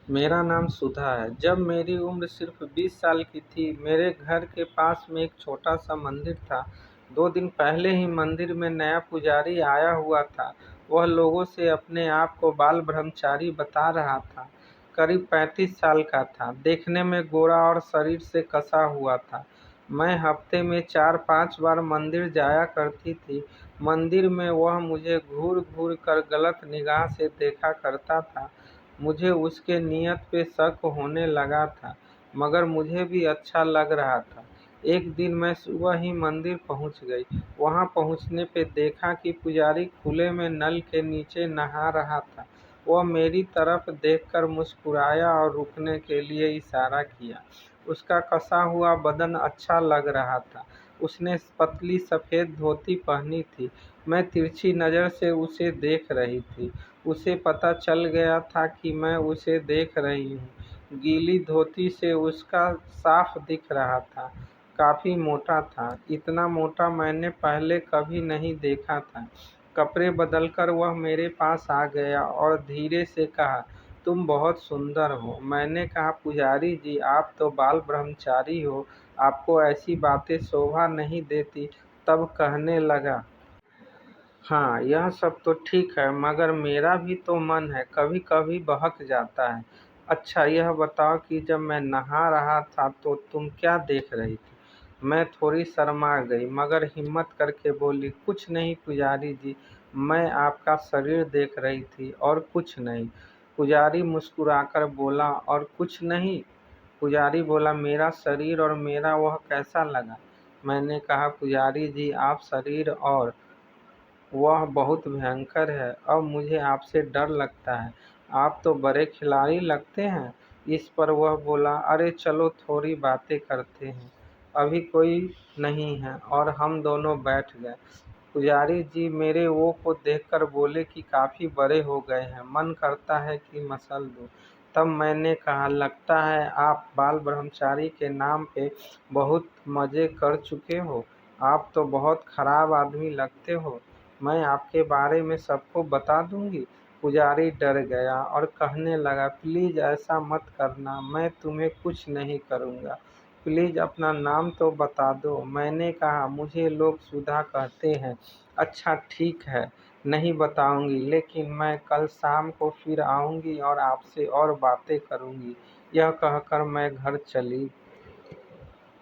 मेरा नाम सुधा है। जब मेरी उम्र सिर्फ 20 साल की थी, मेरे घर के पास में एक छोटा सा मंदिर था। 2 दिन पहले ही मंदिर में नया पुजारी आया हुआ था। वह लोगों से अपने आप को बाल ब्रह्मचारी बता रहा था। करीब 35 साल का था, देखने में गोरा और शरीर से कसा हुआ था। मैं हफ्ते में 4-5 बार मंदिर जाया करती थी। मंदिर में वह मुझे घूर घूर कर गलत निगाह से देखा करता था। मुझे उसके नियत पे शक होने लगा था, मगर मुझे भी अच्छा लग रहा था। एक दिन मैं सुबह ही मंदिर पहुंच गई। वहां पहुंचने पे देखा कि पुजारी खुले में नल के नीचे नहा रहा था। वह मेरी तरफ देखकर मुस्कुराया और रुकने के लिए इशारा किया। उसका कसा हुआ बदन अच्छा लग रहा था। उसने पतली सफ़ेद धोती पहनी थी। मैं तिरछी नज़र से उसे देख रही थी। उसे पता चल गया था कि मैं उसे देख रही हूँ। गीली धोती से उसका साफ दिख रहा था। काफ़ी मोटा था, इतना मोटा मैंने पहले कभी नहीं देखा था। कपड़े बदलकर वह मेरे पास आ गया और धीरे से कहा, तुम बहुत सुंदर हो। मैंने कहा, पुजारी जी, आप तो बाल ब्रह्मचारी हो, आपको ऐसी बातें शोभा नहीं देती। तब कहने लगा, हाँ, यह सब तो ठीक है, मगर मेरा भी तो मन है, कभी कभी बहक जाता है। अच्छा, यह बताओ कि जब मैं नहा रहा था तो तुम क्या देख रही थी? मैं थोड़ी शर्मा गई, मगर हिम्मत करके बोली, कुछ नहीं पुजारी जी, मैं आपका शरीर देख रही थी और कुछ नहीं। पुजारी मुस्कुराकर बोला, और कुछ नहीं? पुजारी बोला, मेरा शरीर और मेरा वह कैसा लगा? मैंने कहा, पुजारी जी, आप शरीर और वह बहुत भयंकर है। अब मुझे आपसे डर लगता है। आप तो बड़े खिलाड़ी लगते हैं। इस पर वह बोला, अरे चलो थोड़ी बातें करते हैं, अभी कोई नहीं है, और हम दोनों बैठ गए। पुजारी जी मेरे वो को देखकर बोले कि काफ़ी बड़े हो गए हैं, मन करता है कि मसल दूं। तब मैंने कहा, लगता है आप बाल ब्रह्मचारी के नाम पे बहुत मज़े कर चुके हो। आप तो बहुत खराब आदमी लगते हो। मैं आपके बारे में सबको बता दूंगी। पुजारी डर गया और कहने लगा, प्लीज़ ऐसा मत करना, मैं तुम्हें कुछ नहीं करूँगा। प्लीज़ अपना नाम तो बता दो। मैंने कहा, मुझे लोग सुधा कहते हैं। अच्छा ठीक है, नहीं बताऊंगी, लेकिन मैं कल शाम को फिर आऊंगी और आपसे और बातें करूंगी। यह कहकर मैं घर चली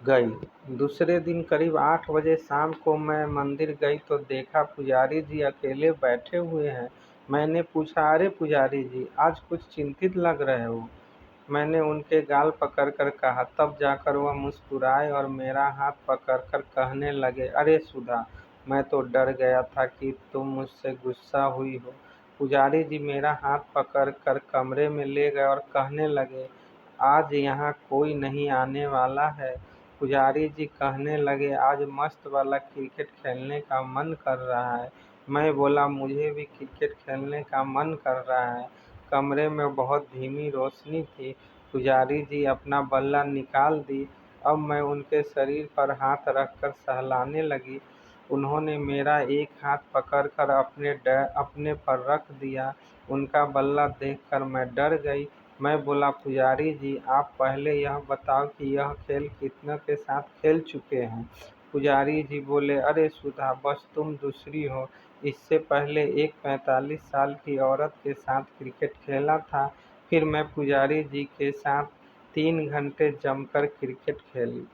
गई। दूसरे दिन करीब 8 बजे शाम को मैं मंदिर गई तो देखा पुजारी जी अकेले बैठे हुए हैं। मैंने पूछा, अरे पुजारी जी, आज कुछ चिंतित लग रहे हो? मैंने उनके गाल पकड़कर कहा। तब जाकर वह मुस्कुराए और मेरा हाथ पकड़कर कहने लगे, अरे सुधा, मैं तो डर गया था कि तुम मुझसे गुस्सा हुई हो। पुजारी जी मेरा हाथ पकड़कर कमरे में ले गए और कहने लगे, आज यहाँ कोई नहीं आने वाला है। पुजारी जी कहने लगे, आज मस्त वाला क्रिकेट खेलने का मन कर रहा है। मैं बोला, मुझे भी क्रिकेट खेलने का मन कर रहा है। कमरे में बहुत धीमी रोशनी थी। पुजारी जी अपना बल्ला निकाल दी। अब मैं उनके शरीर पर हाथ रखकर सहलाने लगी। उन्होंने मेरा एक हाथ पकड़कर अपने पर रख दिया। उनका बल्ला देखकर मैं डर गई। मैं बोला, पुजारी जी, आप पहले यह बताओ कि यह खेल कितनों के साथ खेल चुके हैं? पुजारी जी बोले, अरे सुधा, बस तुम दूसरी हो। इससे पहले एक 45 साल की औरत के साथ क्रिकेट खेला था। फिर मैं पुजारी जी के साथ 3 घंटे जमकर क्रिकेट खेली।